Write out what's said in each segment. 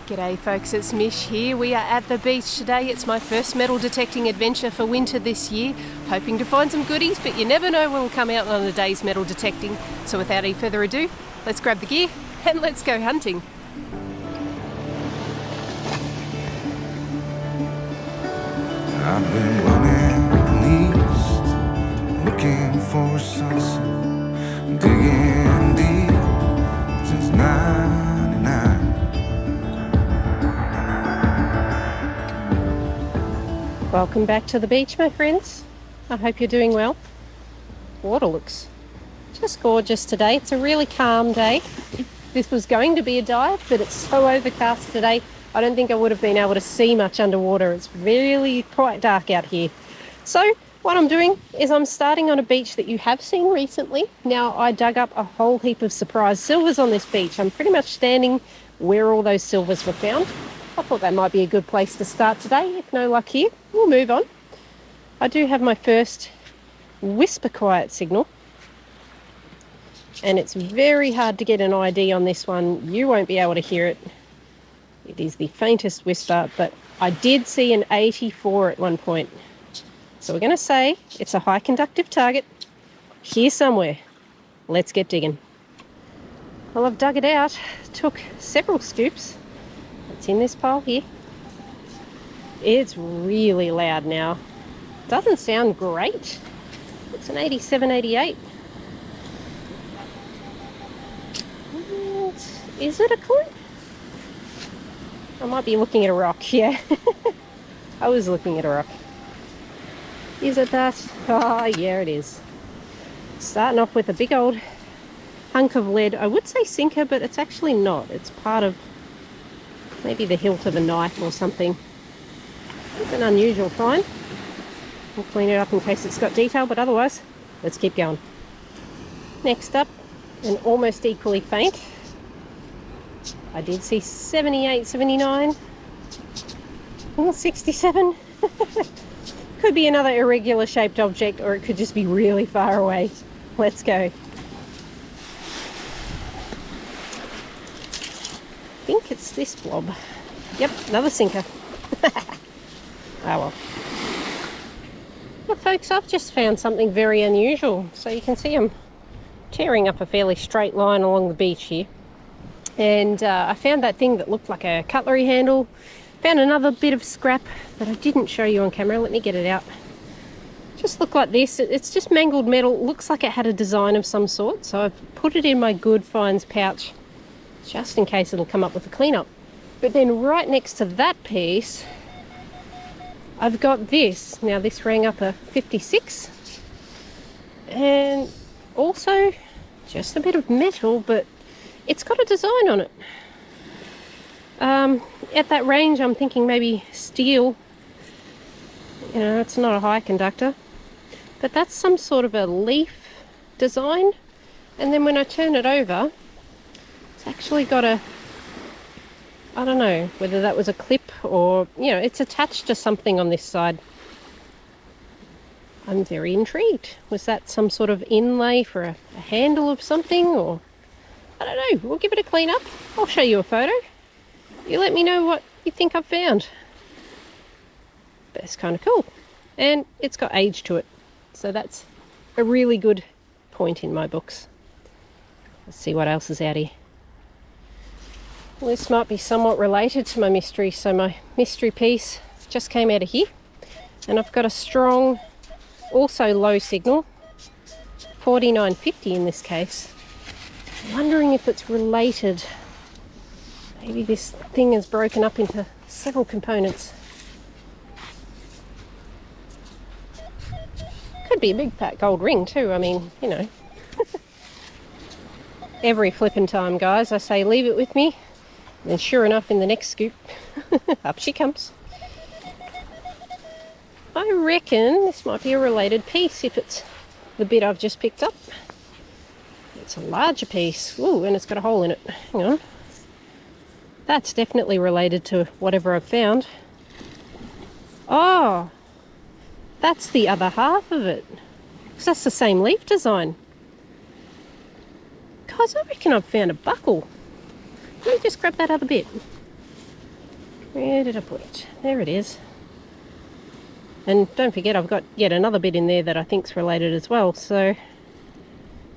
G'day folks, it's Mish here. We are at the beach today. It's my first metal detecting adventure for winter this year. Hoping to find some goodies, but you never know when we'll come out on a day's metal detecting. So without any further ado, let's grab the gear and let's go hunting. I've been running east, looking for sunset, digging deep since '99. Welcome back to the beach, my friends. I hope you're doing well. Water looks just gorgeous today. It's a really calm day. This was going to be a dive, but it's so overcast today, I don't think I would have been able to see much underwater. It's really quite dark out here. So what I'm doing is I'm starting on a beach that you have seen recently. Now, I dug up a whole heap of surprise silvers on this beach. I'm pretty much standing where all those silvers were found. I thought that might be a good place to start today. If no luck here, we'll move on. I do have my first whisper quiet signal, and it's very hard to get an ID on this one. You won't be able to hear it. It is the faintest whisper, but I did see an 84 at one point. So we're going to say it's a high conductive target here somewhere. Let's get digging. Well, I've dug it out. Took several scoops. It's in this pile here. It's really loud now. Doesn't sound great. It's an 87, 88. Is it a coin? I might be looking at a rock, yeah. I was looking at a rock. Is it that? Oh, yeah, it is. Starting off with a big old hunk of lead. I would say sinker, but it's actually not. It's part of maybe the hilt of a knife or something. It's an unusual find. We'll clean it up in case it's got detail, but otherwise, let's keep going. Next up, an almost equally faint. I did see 78, 79, 67. Could be another irregular shaped object, or it could just be really far away. Let's go. I think it's this blob. Yep, another sinker. Oh well, folks, I've just found something very unusual. So you can see I'm tearing up a fairly straight line along the beach here. And I found that thing that looked like a cutlery handle. Found another bit of scrap that I didn't show you on camera. Let me get it out. Just looked like this. It's just mangled metal. Looks like it had a design of some sort. So I've put it in my good finds pouch just in case it'll come up with a cleanup. But then right next to that piece, I've got this. Now this rang up a 56. And also just a bit of metal, but it's got a design on it. At that range, I'm thinking maybe steel. You know, it's not a high conductor. But that's some sort of a leaf design. And then when I turn it over, it's actually got a, I don't know whether that was a clip or, you know, it's attached to something on this side. I'm very intrigued. Was that some sort of inlay for a handle of something, or I don't know. We'll give it a clean up. I'll show you a photo. You let me know what you think I've found. But it's kind of cool. And it's got age to it. So that's a really good point in my books. Let's see what else is out here. Well, this might be somewhat related to my mystery. So my mystery piece just came out of here. And I've got a strong, also low signal. 4950 in this case. Wondering if it's related. Maybe this thing is broken up into several components. Could be a big fat gold ring too. I mean, you know. Every flippin' time, guys, I say leave it with me. And sure enough, in the next scoop, up she comes. I reckon this might be a related piece if it's the bit I've just picked up. It's a larger piece. Ooh, and it's got a hole in it. Hang on. That's definitely related to whatever I've found. Oh, that's the other half of it. Because that's the same leaf design. Guys, I reckon I've found a buckle. Let me just grab that other bit. Where did I put it? There it is. And don't forget, I've got yet another bit in there that I think's related as well. So,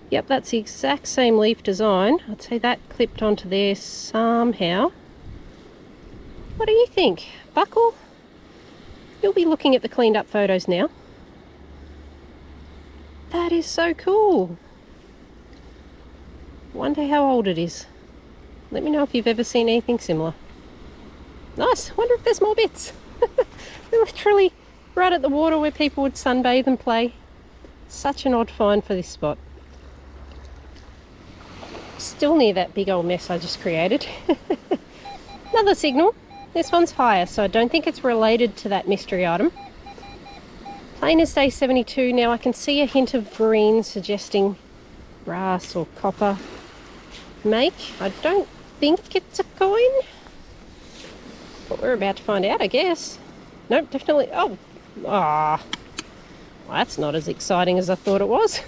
yep, that's the exact same leaf design. I'd say that clipped onto there somehow. What do you think? Buckle? You'll be looking at the cleaned up photos now. That is so cool. Wonder how old it is. Let me know if you've ever seen anything similar. Nice. Wonder if there's more bits. We're literally right at the water where people would sunbathe and play. Such an odd find for this spot. Still near that big old mess I just created. Another signal. This one's higher, so I don't think it's related to that mystery item. Plain as day 72. Now I can see a hint of green suggesting brass or copper make. I don't think it's a coin, but we're about to find out, I guess. Nope, definitely. Oh, well, that's not as exciting as I thought it was.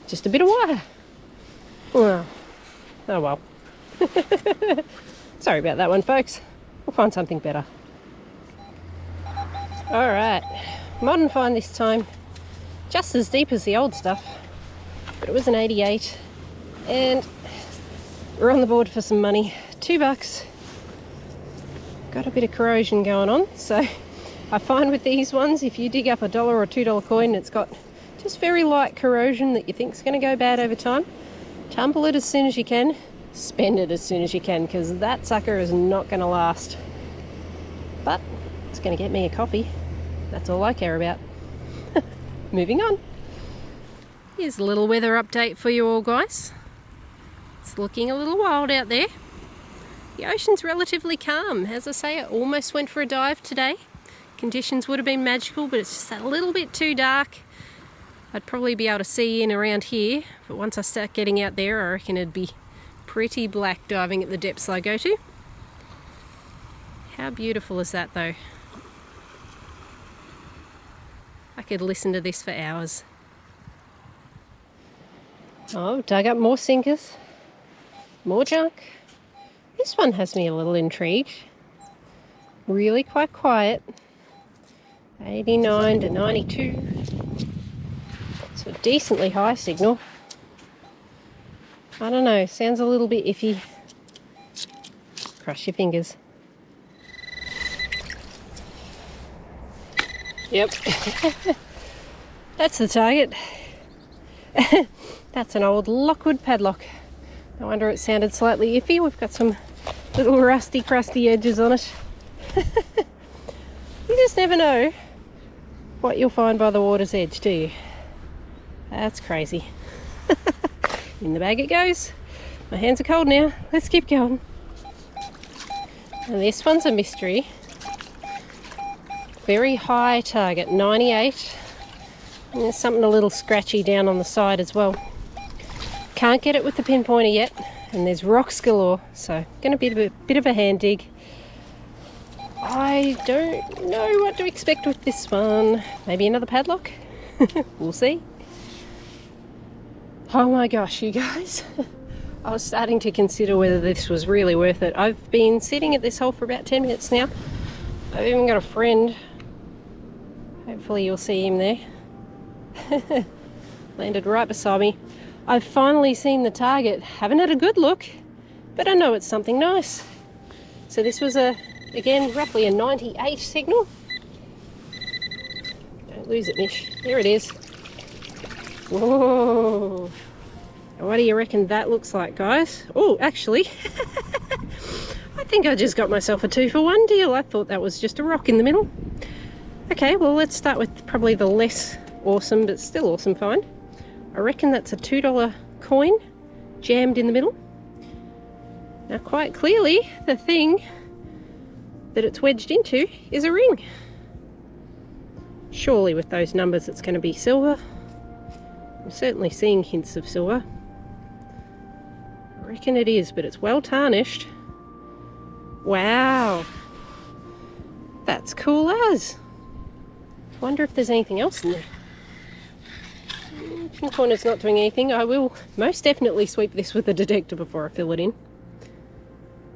Just a bit of wire. Oh well. Sorry about that one, folks. We'll find something better. Alright, modern find this time. Just as deep as the old stuff, but it was an 88, and we're on the board for some money. $2. Got a bit of corrosion going on, so I find with these ones, if you dig up $1 or $2 coin, it's got just very light corrosion that you think is going to go bad over time. Tumble it as soon as you can, spend it as soon as you can, because that sucker is not going to last. But it's going to get me a coffee. That's all I care about. Moving on. Here's a little weather update for you all, guys. It's looking a little wild out there. The ocean's relatively calm. As I say, I almost went for a dive today. Conditions would have been magical, but it's just a little bit too dark. I'd probably be able to see in around here, but once I start getting out there, I reckon it'd be pretty black diving at the depths I go to. How beautiful is that, though? I could listen to this for hours. Oh, dug up more sinkers. More junk. This one has me a little intrigued. Really quite quiet. 89 to 92. That's a decently high signal. I don't know, sounds a little bit iffy. Cross your fingers. Yep. That's the target. That's an old Lockwood padlock. No wonder it sounded slightly iffy. We've got some little rusty, crusty edges on it. You just never know what you'll find by the water's edge, do you? That's crazy. In the bag it goes. My hands are cold now. Let's keep going. And this one's a mystery. Very high target, 98. And there's something a little scratchy down on the side as well. Can't get it with the pinpointer yet, and there's rocks galore, so going to be a bit of a hand dig. I don't know what to expect with this one. Maybe another padlock? We'll see. Oh my gosh, you guys. I was starting to consider whether this was really worth it. I've been sitting at this hole for about 10 minutes now. I've even got a friend. Hopefully you'll see him there. Landed right beside me. I've finally seen the target. Haven't had a good look, but I know it's something nice. So this was again, roughly a 98 signal. Don't lose it, Mish. There it is. Whoa. What do you reckon that looks like, guys? Oh, actually, I think I just got myself a 2-for-1 deal. I thought that was just a rock in the middle. Okay, well, let's start with probably the less awesome, but still awesome find. I reckon that's a $2 coin jammed in the middle. Now, quite clearly, the thing that it's wedged into is a ring. Surely with those numbers it's going to be silver. I'm certainly seeing hints of silver. I reckon it is, but it's well tarnished. Wow, that's cool as. Wonder if there's anything else in there. Pinpointer's not doing anything. I will most definitely sweep this with a detector before I fill it in.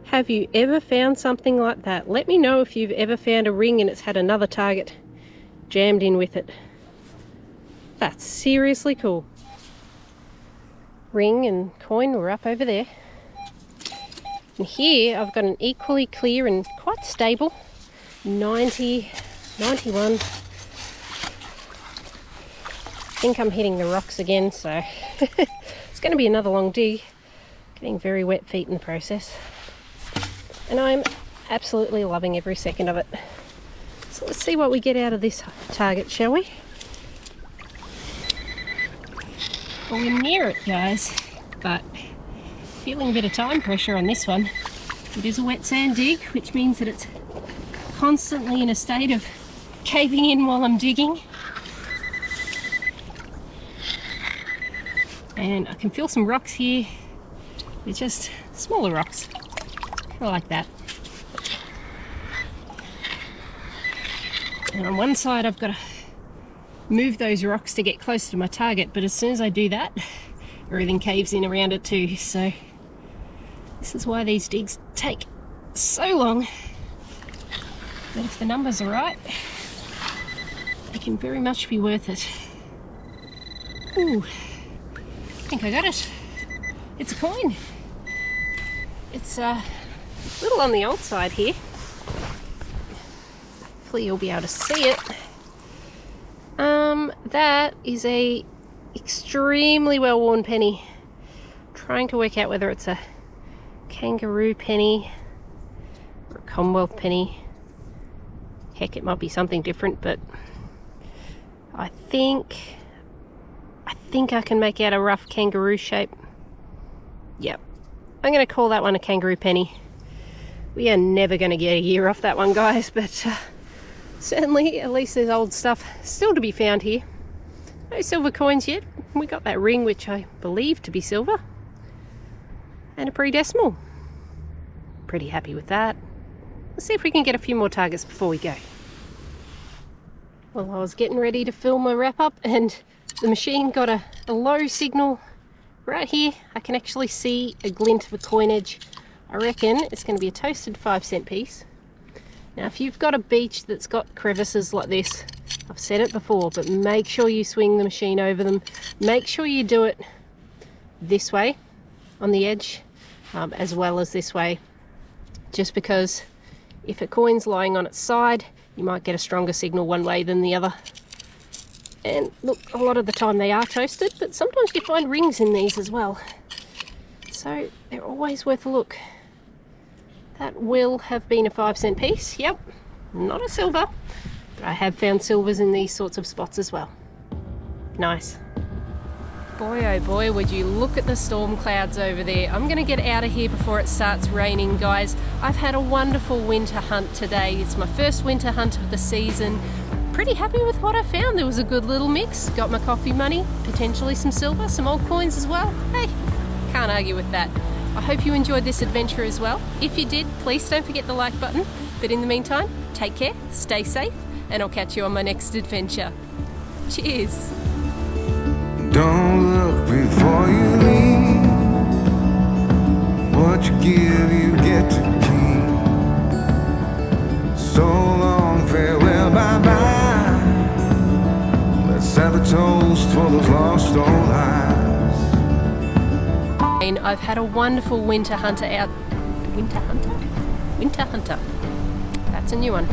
Have you ever found something like that? Let me know if you've ever found a ring and it's had another target jammed in with it. That's seriously cool. Ring and coin were up over there. And here I've got an equally clear and quite stable 90, 91. I think I'm hitting the rocks again, so it's going to be another long dig. Getting very wet feet in the process. And I'm absolutely loving every second of it. So let's see what we get out of this target, shall we? Well, we're near it, guys, but feeling a bit of time pressure on this one. It is a wet sand dig, which means that it's constantly in a state of caving in while I'm digging. And I can feel some rocks here. They're just smaller rocks. I like that. And on one side I've got to move those rocks to get close to my target, but as soon as I do that, everything caves in around it too. So this is why these digs take so long. But if the numbers are right, they can very much be worth it. Ooh, I think I got it. It's a coin. It's a little on the old side here. Hopefully you'll be able to see it. That is a extremely well-worn penny. Trying to work out whether it's a kangaroo penny or a Commonwealth penny. Heck, it might be something different, but I think I can make out a rough kangaroo shape. Yep, I'm going to call that one a kangaroo penny. We are never going to get a year off that one, guys, but certainly at least there's old stuff still to be found here. No silver coins yet. We got that ring, which I believe to be silver, and a pre-decimal. Pretty happy with that. Let's see if we can get a few more targets before we go. Well, I was getting ready to film a wrap up and the machine got a low signal right here. I can actually see a glint of a coin edge. I reckon it's going to be a toasted 5-cent piece. Now, if you've got a beach that's got crevices like this, I've said it before, but make sure you swing the machine over them. Make sure you do it this way on the edge, as well as this way, just because if a coin's lying on its side, you might get a stronger signal one way than the other. And look, a lot of the time they are toasted, but sometimes you find rings in these as well. So they're always worth a look. That will have been a 5-cent piece. Yep, not a silver, but I have found silvers in these sorts of spots as well. Nice. Boy, oh boy, would you look at the storm clouds over there. I'm going to get out of here before it starts raining, guys. I've had a wonderful winter hunt today. It's my first winter hunt of the season. Pretty happy with what I found. There was a good little mix. Got my coffee money, potentially some silver, some old coins as well. Hey, can't argue with that. I hope you enjoyed this adventure as well. If you did, please don't forget the like button. But in the meantime, take care, stay safe, and I'll catch you on my next adventure. Cheers. Don't look before you leave. What you give, you get to keep. So long, farewell, bye-bye. Let's have a toast for those lost old eyes. And I've had a wonderful winter hunter out. Winter hunter? Winter hunter. That's a new one.